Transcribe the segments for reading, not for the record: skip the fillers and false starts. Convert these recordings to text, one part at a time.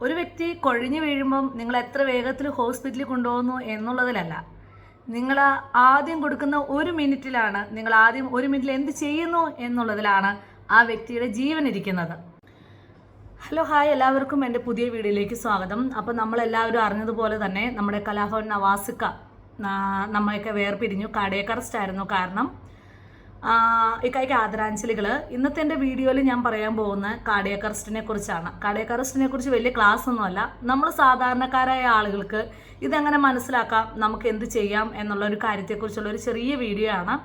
ഒരു വ്യക്തി കൊഴിഞ്ഞു വീഴുമ്പം നിങ്ങൾ എത്ര വേഗത്തിൽ ഹോസ്പിറ്റലിൽ കൊണ്ടുപോകുന്നു എന്നുള്ളതിലല്ല, നിങ്ങൾ ആദ്യം കൊടുക്കുന്ന ഒരു മിനിറ്റിലാണ്, നിങ്ങൾ ആദ്യം ഒരു മിനിറ്റിൽ എന്ത് ചെയ്യുന്നു എന്നുള്ളതിലാണ് ആ വ്യക്തിയുടെ ജീവൻ ഇരിക്കുന്നത്. ഹലോ ഹായ്, എല്ലാവർക്കും എൻ്റെ പുതിയ വീഡിയോയിലേക്ക് സ്വാഗതം. അപ്പോൾ നമ്മളെല്ലാവരും അറിഞ്ഞതുപോലെ തന്നെ നമ്മുടെ കലാഭവൻ നവാസിക്ക നമ്മളെയൊക്കെ വേർപിരിഞ്ഞു. കാർഡിയാക് അറസ്റ്റ് ആയിരുന്നു. കാരണം ഇക്കായ്ക്ക് ആദരാഞ്ജലികൾ. ഇന്നത്തെ എൻ്റെ വീഡിയോയിൽ ഞാൻ പറയാൻ പോകുന്ന കാർഡിയാക് അറസ്റ്റിനെ കുറിച്ചാണ്. കാർഡിയാക് അറസ്റ്റിനെ കുറിച്ച് വലിയ ക്ലാസ് ഒന്നുമല്ല, നമ്മൾ സാധാരണക്കാരായ ആളുകൾക്ക് ഇതെങ്ങനെ മനസ്സിലാക്കാം, നമുക്ക് എന്ത് ചെയ്യാം എന്നുള്ള ഒരു കാര്യത്തെക്കുറിച്ചുള്ള ഒരു ചെറിയ വീഡിയോ ആണ്.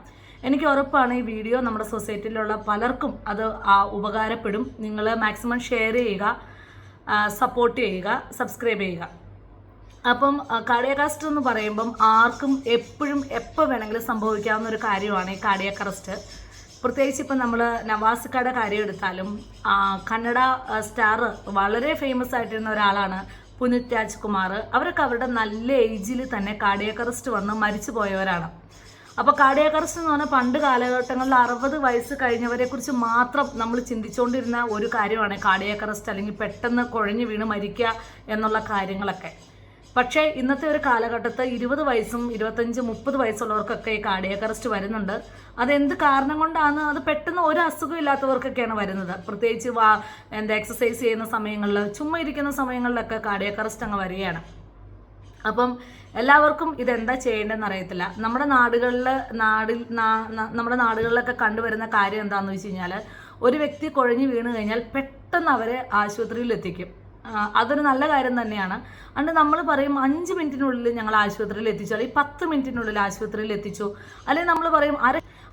എനിക്ക് ഉറപ്പാണ് ഈ വീഡിയോ നമ്മുടെ സൊസൈറ്റിയിലുള്ള പലർക്കും അത് ഉപകാരപ്പെടും. നിങ്ങൾ മാക്സിമം ഷെയർ ചെയ്യുക, സപ്പോർട്ട് ചെയ്യുക, സബ്സ്ക്രൈബ് ചെയ്യുക. അപ്പം കാർഡിയാക് അറസ്റ്റ് എന്ന് പറയുമ്പം ആർക്കും എപ്പോഴും എപ്പോൾ വേണമെങ്കിലും സംഭവിക്കാവുന്ന ഒരു കാര്യമാണ് ഈ കാർഡിയാക് അറസ്റ്റ്. പ്രത്യേകിച്ച് ഇപ്പം നമ്മൾ നവാസിക്കയുടെ കാര്യം എടുത്താലും, കന്നഡ സ്റ്റാർ വളരെ ഫേമസ് ആയിട്ടിരുന്ന ഒരാളാണ് പുനീത് രാജ്കുമാർ. അവരൊക്കെ അവരുടെ നല്ല ഏജിൽ തന്നെ കാർഡിയാക് അറസ്റ്റ് വന്ന് മരിച്ചു പോയവരാണ്. അപ്പോൾ കാർഡിയാക് അറസ്റ്റ് എന്ന് പറഞ്ഞാൽ പണ്ട് കാലഘട്ടങ്ങളിൽ 60 വയസ്സ് കഴിഞ്ഞവരെ കുറിച്ച് മാത്രം നമ്മൾ ചിന്തിച്ചുകൊണ്ടിരുന്ന ഒരു കാര്യമാണ് കാർഡിയാക് അറസ്റ്റ്, അല്ലെങ്കിൽ പെട്ടെന്ന് കുഴഞ്ഞു വീണ് മരിക്കുക എന്നുള്ള കാര്യങ്ങളൊക്കെ. പക്ഷേ ഇന്നത്തെ ഒരു കാലഘട്ടത്ത് 20 വയസ്സും 25, 30 വയസ്സുള്ളവർക്കൊക്കെ ഈ കാർഡിയാക് അറസ്റ്റ് വരുന്നുണ്ട്. അതെന്ത് കാരണം കൊണ്ടാണ്? അത് പെട്ടെന്ന് ഒരു അസുഖം ഇല്ലാത്തവർക്കൊക്കെയാണ് വരുന്നത്. പ്രത്യേകിച്ച് എക്സസൈസ് ചെയ്യുന്ന സമയങ്ങളിൽ, ചുമ്മാ ഇരിക്കുന്ന സമയങ്ങളിലൊക്കെ കാർഡിയാക് അറസ്റ്റ് അങ്ങ് വരികയാണ്. അപ്പം എല്ലാവർക്കും ഇതെന്താ ചെയ്യേണ്ടതെന്ന് അറിയത്തില്ല. നമ്മുടെ നാടുകളിലൊക്കെ കണ്ടുവരുന്ന കാര്യം എന്താണെന്ന് വെച്ച് കഴിഞ്ഞാൽ, ഒരു വ്യക്തി കുഴഞ്ഞു വീണ് കഴിഞ്ഞാൽ പെട്ടെന്ന് അവരെ ആശുപത്രിയിൽ എത്തിക്കും. അതൊരു നല്ല കാര്യം തന്നെയാണ്. അതുകൊണ്ട് നമ്മൾ പറയും 5 മിനിറ്റിനുള്ളിൽ ഞങ്ങൾ ആശുപത്രിയിൽ എത്തിച്ചു, അല്ലെങ്കിൽ 10 മിനിറ്റിനുള്ളിൽ ആശുപത്രിയിൽ എത്തിച്ചു, അല്ലെങ്കിൽ നമ്മൾ പറയും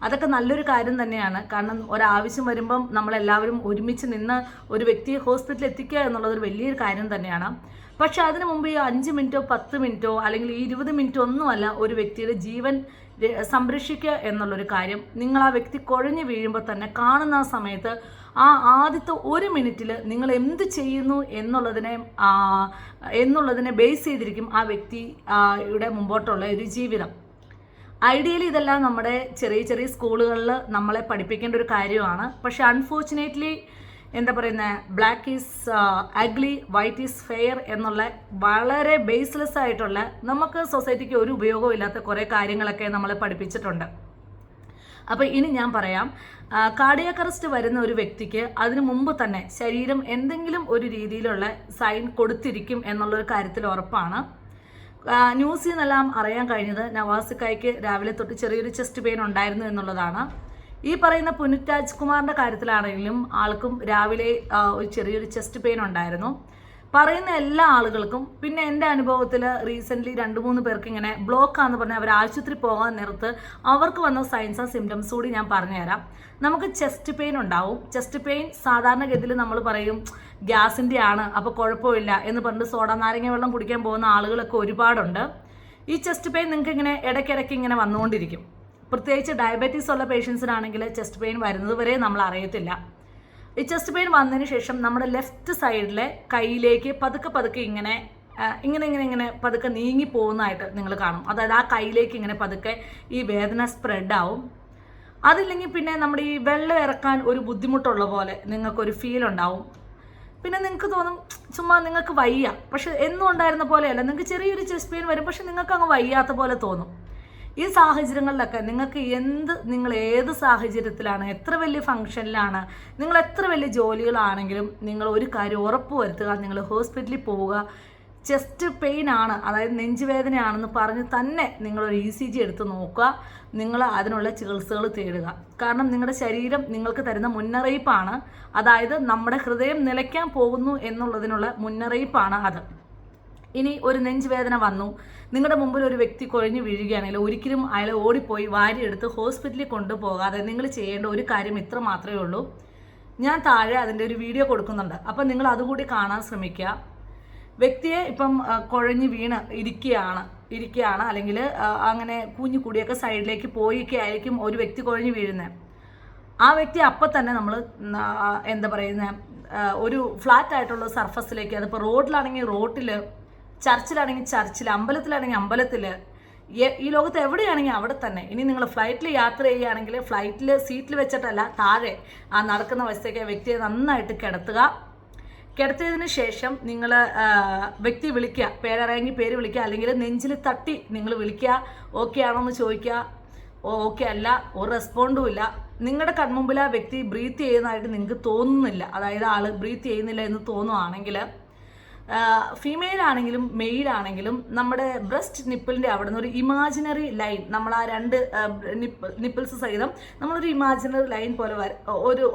അതൊക്കെ നല്ലൊരു കാര്യം തന്നെയാണ്. കാരണം ഒരാവശ്യം വരുമ്പം നമ്മളെല്ലാവരും ഒരുമിച്ച് നിന്ന് ഒരു വ്യക്തിയെ ഹോസ്പിറ്റലിൽ എത്തിക്കുക എന്നുള്ളതൊരു വലിയൊരു കാര്യം തന്നെയാണ്. പക്ഷെ അതിനു മുമ്പ് ഈ 5 മിനിറ്റോ 10 മിനിറ്റോ അല്ലെങ്കിൽ ഈ 20 മിനിറ്റോ ഒന്നുമല്ല ഒരു വ്യക്തിയുടെ ജീവൻ സംരക്ഷിക്കുക എന്നുള്ളൊരു കാര്യം. നിങ്ങൾ ആ വ്യക്തി കുഴഞ്ഞു വീഴുമ്പോൾ തന്നെ കാണുന്ന ആ സമയത്ത് ആ ആദ്യത്തെ 1 മിനിറ്റിൽ നിങ്ങൾ എന്ത് ചെയ്യുന്നു എന്നുള്ളതിനെ ബേസ് ചെയ്തിരിക്കും ആ വ്യക്തിയുടെ മുമ്പോട്ടുള്ള ഒരു ജീവിതം. ഐഡിയലി ഇതെല്ലാം നമ്മുടെ ചെറിയ ചെറിയ സ്കൂളുകളിൽ നമ്മളെ പഠിപ്പിക്കേണ്ട ഒരു കാര്യമാണ്. പക്ഷെ അൺഫോർച്ചുനേറ്റ്ലി എന്താ പറയുന്നത്, black is ugly, white is fair എന്നുള്ള വളരെ ബേസ്ലെസ് ആയിട്ടുള്ള, നമുക്ക് സൊസൈറ്റിക്ക് ഒരു ഉപയോഗവും ഇല്ലാത്ത കുറേ കാര്യങ്ങളൊക്കെ നമ്മളെ പഠിപ്പിച്ചിട്ടുണ്ട്. അപ്പോൾ ഇനി ഞാൻ പറയാം, കാർഡിയാക് അറസ്റ്റ് വരുന്ന ഒരു വ്യക്തിക്ക് അതിനു മുമ്പ് തന്നെ ശരീരം എന്തെങ്കിലും ഒരു രീതിയിലുള്ള സൈൻ കൊടുത്തിരിക്കും എന്നുള്ളൊരു കാര്യത്തിൽ ഉറപ്പാണ്. ന്യൂസിൽ നിന്നെല്ലാം അറിയാൻ കഴിഞ്ഞത് നവാസിക്കയ്ക്ക് രാവിലെ തൊട്ട് ചെറിയൊരു ചെസ്റ്റ് പെയിൻ ഉണ്ടായിരുന്നു എന്നുള്ളതാണ്. ഈ പറയുന്ന പുനീത് രാജ്കുമാറിൻ്റെ കാര്യത്തിലാണെങ്കിലും ആൾക്കും രാവിലെ ഒരു ചെറിയൊരു ചെസ്റ്റ് പെയിൻ ഉണ്ടായിരുന്നു. പറയുന്ന എല്ലാ ആളുകൾക്കും, പിന്നെ എൻ്റെ അനുഭവത്തിൽ റീസെൻ്റ്ലി 2-3 പേർക്ക് ഇങ്ങനെ ബ്ലോക്കാന്ന് പറഞ്ഞാൽ അവർ ആശുപത്രി പോകാൻ നേരത്ത് അവർക്ക് വന്ന സൈൻസ് ആൻഡ് സിംറ്റംസ് കൂടി ഞാൻ പറഞ്ഞുതരാം. നമുക്ക് ചെസ്റ്റ് പെയിൻ ഉണ്ടാവും. ചെസ്റ്റ് പെയിൻ സാധാരണഗതിയിൽ നമ്മൾ പറയും ഗ്യാസിൻ്റെ ആണ്, അപ്പോൾ കുഴപ്പമില്ല എന്ന് പറഞ്ഞിട്ട് സോഡ നാരങ്ങ വെള്ളം കുടിക്കാൻ പോകുന്ന ആളുകളൊക്കെ ഒരുപാടുണ്ട്. ഈ ചെസ്റ്റ് പെയിൻ നിങ്ങൾക്ക് ഇങ്ങനെ ഇടയ്ക്കിടയ്ക്ക് ഇങ്ങനെ വന്നുകൊണ്ടിരിക്കും. പ്രത്യേകിച്ച് ഡയബറ്റീസ് ഉള്ള പേഷ്യൻസിനാണെങ്കിൽ ചെസ്റ്റ് പെയിൻ വരുന്നത് വരെ നമ്മൾ അറിയത്തില്ല. ഈ ചെസ്റ്റ് പെയിൻ വന്നതിന് ശേഷം നമ്മുടെ ലെഫ്റ്റ് സൈഡിലെ കൈയിലേക്ക് പതുക്കെ ഇങ്ങനെ പതുക്കെ നീങ്ങി പോകുന്നതായിട്ട് നിങ്ങൾ കാണും. അതായത് ആ കൈയിലേക്ക് ഇങ്ങനെ പതുക്കെ ഈ വേദന സ്പ്രെഡ് ആവും. അതില്ലെങ്കിൽ പിന്നെ നമ്മുടെ ഈ വെള്ളം ഇറക്കാൻ ഒരു ബുദ്ധിമുട്ടുള്ള പോലെ നിങ്ങൾക്കൊരു ഫീൽ ഉണ്ടാവും. പിന്നെ നിങ്ങൾക്ക് തോന്നും ചുമ്മാ നിങ്ങൾക്ക് വയ്യ, പക്ഷെ എന്നും ഉണ്ടായിരുന്ന പോലെയല്ല, നിങ്ങൾക്ക് ചെറിയൊരു ചെസ്റ്റ് പെയിൻ വരും, പക്ഷെ നിങ്ങൾക്ക് അങ്ങ് വയ്യാത്ത പോലെ തോന്നും. ഈ സാഹചര്യങ്ങളിലൊക്കെ നിങ്ങൾ ഏത് സാഹചര്യത്തിലാണ്, എത്ര വലിയ ഫംഗ്ഷനിലാണ്, നിങ്ങൾ എത്ര വലിയ ജോലികളാണെങ്കിലും നിങ്ങൾ ഒരു കാര്യം ഉറപ്പ് വരുത്തുക, നിങ്ങൾ ഹോസ്പിറ്റലിൽ പോവുക. ചെസ്റ്റ് പെയിൻ ആണ്, അതായത് നെഞ്ചുവേദനയാണെന്ന് പറഞ്ഞ് തന്നെ നിങ്ങളൊരു ECG എടുത്ത് നോക്കുക. നിങ്ങൾ അതിനുള്ള ചികിത്സകൾ തേടുക. കാരണം നിങ്ങളുടെ ശരീരം നിങ്ങൾക്ക് തരുന്ന മുന്നറിയിപ്പാണ്. അതായത് നമ്മുടെ ഹൃദയം നിലയ്ക്കാൻ പോകുന്നു എന്നുള്ളതിനുള്ള മുന്നറിയിപ്പാണ് അത്. ഇനി ഒരു നെഞ്ചുവേദന വന്നു, നിങ്ങളുടെ മുമ്പിൽ ഒരു വ്യക്തി കുഴഞ്ഞു വീഴുകയാണെങ്കിൽ ഒരിക്കലും അയാളെ ഓടിപ്പോയി വാരിയെടുത്ത് ഹോസ്പിറ്റലിൽ കൊണ്ടുപോകാതെ നിങ്ങൾ ചെയ്യേണ്ട ഒരു കാര്യം ഇത്ര മാത്രമേ ഉള്ളൂ. ഞാൻ താഴെ അതിൻ്റെ ഒരു വീഡിയോ കൊടുക്കുന്നുണ്ട്, അപ്പം നിങ്ങൾ അതുകൂടി കാണാൻ ശ്രമിക്കുക. വ്യക്തിയെ ഇപ്പം കുഴഞ്ഞു വീണ് ഇരിക്കുകയാണ് അല്ലെങ്കിൽ അങ്ങനെ കുഞ്ഞു കൂടിയൊക്കെ സൈഡിലേക്ക് പോയിക്കെ ആയിരിക്കും ഒരു വ്യക്തി കുഴഞ്ഞു വീഴുന്നത്. ആ വ്യക്തി അപ്പം തന്നെ നമ്മൾ എന്താ പറയുന്നത്, ഒരു ഫ്ലാറ്റ് ആയിട്ടുള്ള സർഫസിലേക്ക്, അതിപ്പോൾ റോഡിലാണെങ്കിൽ റോഡിൽ, ചർച്ചിലാണെങ്കിൽ ചർച്ചിൽ, അമ്പലത്തിലാണെങ്കിൽ അമ്പലത്തിൽ, ഈ ലോകത്ത് എവിടെയാണെങ്കിൽ അവിടെ തന്നെ. ഇനി നിങ്ങൾ ഫ്ലൈറ്റിൽ യാത്ര ചെയ്യുകയാണെങ്കിൽ ഫ്ലൈറ്റിൽ സീറ്റിൽ വെച്ചിട്ടല്ല, താഴെ ആ നടക്കുന്ന വശത്തേക്ക് വ്യക്തിയെ നന്നായിട്ട് കിടത്തുക. കിടത്തിയതിന് ശേഷം നിങ്ങൾ വ്യക്തി വിളിക്കുക, പേരറിയെങ്കിൽ പേര് വിളിക്കുക, അല്ലെങ്കിൽ നെഞ്ചിൽ തട്ടി നിങ്ങൾ വിളിക്കുക, ഓക്കെ ആണോ എന്ന് ചോദിക്കുക. ഓക്കെ അല്ല, ഒരു റെസ്പോണ്ടും ഇല്ല, നിങ്ങളുടെ കൺമുമ്പിൽ ആ വ്യക്തി ബ്രീത്ത് ചെയ്യുന്നതായിട്ട് നിങ്ങൾക്ക് തോന്നുന്നില്ല, അതായത് ആൾ ബ്രീത്ത് ചെയ്യുന്നില്ല എന്ന് തോന്നുവാണെങ്കിൽ, ഫീമെയിൽ ആണെങ്കിലും മെയിൽ ആണെങ്കിലും നമ്മുടെ ബ്രസ്റ്റ് നിപ്പിളിൻ്റെ അവിടെ നിന്ന് ഒരു ഇമാജിനറി ലൈൻ, നമ്മൾ ആ രണ്ട് നിപ്പിൾസ് സഹിതം നമ്മളൊരു ഇമാജിനറി ലൈൻ പോലെ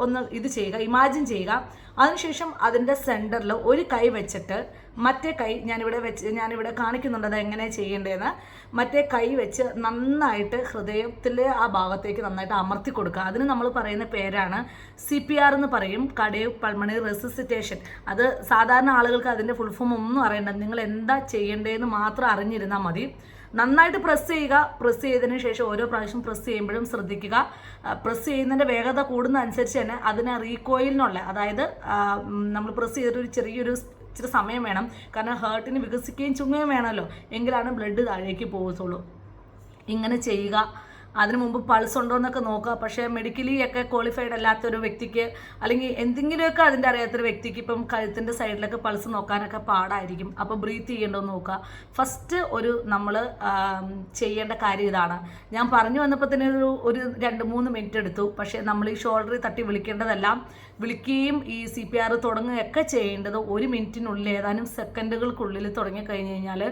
ഒന്ന് ഇത് ചെയ്യുക, ഇമാജിൻ ചെയ്യുക. അതിനുശേഷം അതിൻ്റെ സെൻറ്ററിൽ ഒരു കൈ വെച്ചിട്ട് മറ്റേ കൈ ഞാനിവിടെ കാണിക്കുന്നുണ്ട് അത് എങ്ങനെ ചെയ്യേണ്ടതെന്ന്. മറ്റേ കൈ വെച്ച് നന്നായിട്ട് ഹൃദയത്തിലെ ആ ഭാഗത്തേക്ക് നന്നായിട്ട് അമർത്തി കൊടുക്കുക. അതിന് നമ്മൾ പറയുന്ന പേരാണ് CPR എന്ന് പറയും, കാർഡിയോ പൾമണറി റെസിസിറ്റേഷൻ. അത് സാധാരണ ആളുകൾക്ക് അതിൻ്റെ ഫുൾ ഫോം ഒന്നും അറിയണ്ട, നിങ്ങൾ എന്താ ചെയ്യേണ്ടതെന്ന് മാത്രം അറിഞ്ഞിരുന്നാൽ മതി. നന്നായിട്ട് പ്രസ് ചെയ്യുക. പ്രസ് ചെയ്തതിന് ശേഷം ഓരോ പ്രാവശ്യം പ്രസ് ചെയ്യുമ്പോഴും ശ്രദ്ധിക്കുക, പ്രസ് ചെയ്യുന്നതിൻ്റെ വേഗത കൂടുന്ന അനുസരിച്ച് തന്നെ അതിന് റീകോയിലിനുള്ള, അതായത് നമ്മൾ പ്രസ് ചെയ്തിട്ട് ഇച്ചിരി സമയം വേണം, കാരണം ഹേർട്ടിന് വികസിക്കുകയും ചുങ്ങുകയും വേണമല്ലോ, എങ്കിലാണ് ബ്ലഡ് താഴേക്ക് പോകത്തുള്ളൂ. ഇങ്ങനെ ചെയ്യുക. അതിനു മുമ്പ് പൾസ് ഉണ്ടോ എന്നൊക്കെ നോക്കുക. പക്ഷേ മെഡിക്കലി ഒക്കെ ക്വാളിഫൈഡ് അല്ലാത്തൊരു വ്യക്തിക്ക്, അല്ലെങ്കിൽ എന്തെങ്കിലുമൊക്കെ അതിൻ്റെ അറിയാത്തൊരു വ്യക്തിക്ക് ഇപ്പം കഴുത്തിൻ്റെ സൈഡിലൊക്കെ പൾസ് നോക്കാനൊക്കെ പാടായിരിക്കും. അപ്പോൾ ബ്രീത്ത് ചെയ്യേണ്ടതെന്ന് നോക്കുക. ഫസ്റ്റ് നമ്മൾ ചെയ്യേണ്ട കാര്യം ഇതാണ്. ഞാൻ പറഞ്ഞു വന്നപ്പോൾ തന്നെ ഒരു 2-3 മിനിറ്റ് എടുത്തു. പക്ഷേ നമ്മൾ ഈ ഷോൾഡറിൽ തട്ടി വിളിക്കേണ്ടതെല്ലാം വിളിക്കുകയും ഈ CPR തുടങ്ങുകയൊക്കെ ചെയ്യേണ്ടത് 1 മിനിറ്റിനുള്ളിൽ, ഏതാനും സെക്കൻഡുകൾക്കുള്ളിൽ തുടങ്ങിക്കഴിഞ്ഞ് കഴിഞ്ഞാൽ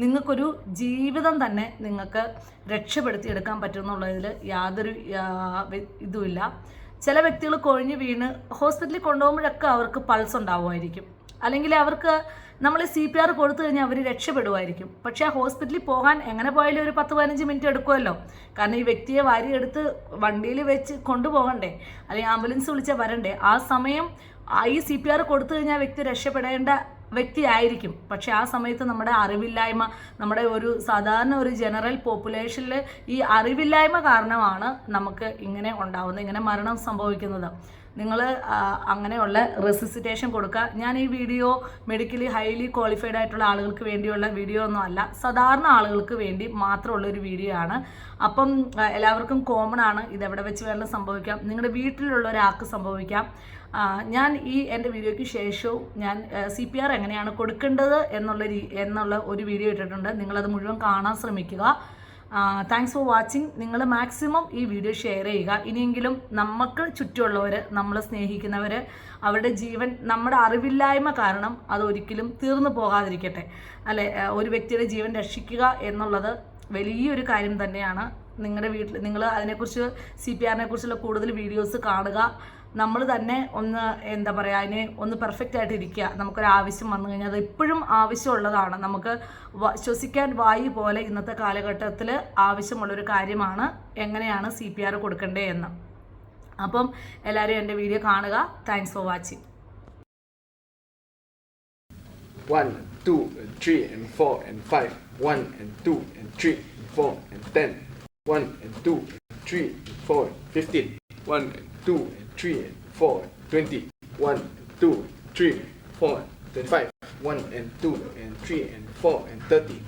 നിങ്ങൾക്കൊരു ജീവിതം തന്നെ നിങ്ങൾക്ക് രക്ഷപ്പെടുത്തിയെടുക്കാൻ പറ്റുമെന്നുള്ളതിൽ യാതൊരു ഇതുമില്ല. ചില വ്യക്തികൾ കൊഴിഞ്ഞ് വീണ് ഹോസ്പിറ്റലിൽ കൊണ്ടുപോകുമ്പോഴൊക്കെ അവർക്ക് പൾസ് ഉണ്ടാവുമായിരിക്കും, അല്ലെങ്കിൽ അവർക്ക് നമ്മൾ CPR കൊടുത്തു കഴിഞ്ഞാൽ അവർ രക്ഷപ്പെടുമായിരിക്കും. പക്ഷേ ആ ഹോസ്പിറ്റലിൽ പോകാൻ എങ്ങനെ പോയാലും ഒരു 10-15 മിനിറ്റ് എടുക്കുമല്ലോ, കാരണം ഈ വ്യക്തിയെ വാരിയെടുത്ത് വണ്ടിയിൽ വെച്ച് കൊണ്ടുപോകണ്ടേ, അല്ലെങ്കിൽ ആംബുലൻസ് വിളിച്ചാൽ വരണ്ടേ. ആ സമയം ഈ CPR കൊടുത്തു കഴിഞ്ഞാൽ വ്യക്തി രക്ഷപ്പെടേണ്ട വ്യക്തിയായിരിക്കും. പക്ഷെ ആ സമയത്ത് നമ്മുടെ അറിവില്ലായ്മ, നമ്മുടെ സാധാരണ ഒരു ജനറൽ പോപ്പുലേഷനിൽ ഈ അറിവില്ലായ്മ കാരണമാണ് നമുക്ക് ഇങ്ങനെ ഉണ്ടാവുന്നത്, ഇങ്ങനെ മരണം സംഭവിക്കുന്നത്. നിങ്ങൾ അങ്ങനെയുള്ള റെസിസിറ്റേഷൻ കൊടുക്കുക. ഞാൻ ഈ വീഡിയോ മെഡിക്കലി ഹൈലി ക്വാളിഫൈഡ് ആയിട്ടുള്ള ആളുകൾക്ക് വേണ്ടിയുള്ള വീഡിയോ ഒന്നും അല്ല, സാധാരണ ആളുകൾക്ക് വേണ്ടി മാത്രമുള്ളൊരു വീഡിയോ ആണ്. അപ്പം എല്ലാവർക്കും കോമൺ ആണ്, ഇതെവിടെ വെച്ച് വേണമെങ്കിലും സംഭവിക്കാം, നിങ്ങളുടെ വീട്ടിലുള്ള ഒരാൾക്ക് സംഭവിക്കാം. ഞാൻ എൻ്റെ വീഡിയോയ്ക്ക് ശേഷവും ഞാൻ CPR എങ്ങനെയാണ് കൊടുക്കേണ്ടത് എന്നുള്ള ഒരു വീഡിയോ ഇട്ടിട്ടുണ്ട്. നിങ്ങളത് മുഴുവൻ കാണാൻ ശ്രമിക്കുക. Thanks for watching. നിങ്ങൾ മാക്സിമം ഈ വീഡിയോ ഷെയർ ചെയ്യുക. ഇനിയെങ്കിലും നമുക്ക് ചുറ്റുമുള്ളവർ, നമ്മളെ സ്നേഹിക്കുന്നവർ, അവരുടെ ജീവൻ നമ്മുടെ അറിവില്ലായ്മ കാരണം അതൊരിക്കലും തീർന്നു പോകാതിരിക്കട്ടെ. അല്ലെ, ഒരു വ്യക്തിയുടെ ജീവൻ രക്ഷിക്കുക എന്നുള്ളത് വലിയൊരു കാര്യം തന്നെയാണ്. നിങ്ങളുടെ വീട്ടിൽ നിങ്ങൾ അതിനെക്കുറിച്ച് CPR കുറിച്ചുള്ള കൂടുതൽ വീഡിയോസ് കാണുക. നമ്മൾ തന്നെ അതിനെ ഒന്ന് പെർഫെക്റ്റ് ആയിട്ട് ഇരിക്കുക. നമുക്കൊരാവശ്യം വന്നു കഴിഞ്ഞാൽ അത് എപ്പോഴും ആവശ്യമുള്ളതാണ്. നമുക്ക് ശ്വസിക്കാൻ വായു പോലെ ഇന്നത്തെ കാലഘട്ടത്തിൽ ആവശ്യമുള്ളൊരു കാര്യമാണ് എങ്ങനെയാണ് CPR കൊടുക്കേണ്ടത് എന്ന്. അപ്പം എല്ലാവരും എൻ്റെ വീഡിയോ കാണുക. Thanks for watching. 1, 2, 3 and 4 and 5. 1 and 2 and 3 and 4 and 10. 1 and 2 and 3 and 4 and 15. 1 and 2 and 3 and 4 and 20. 1 and 2 and 3 and 4 and 25. 1 and 2 and 3 and 4 and 30.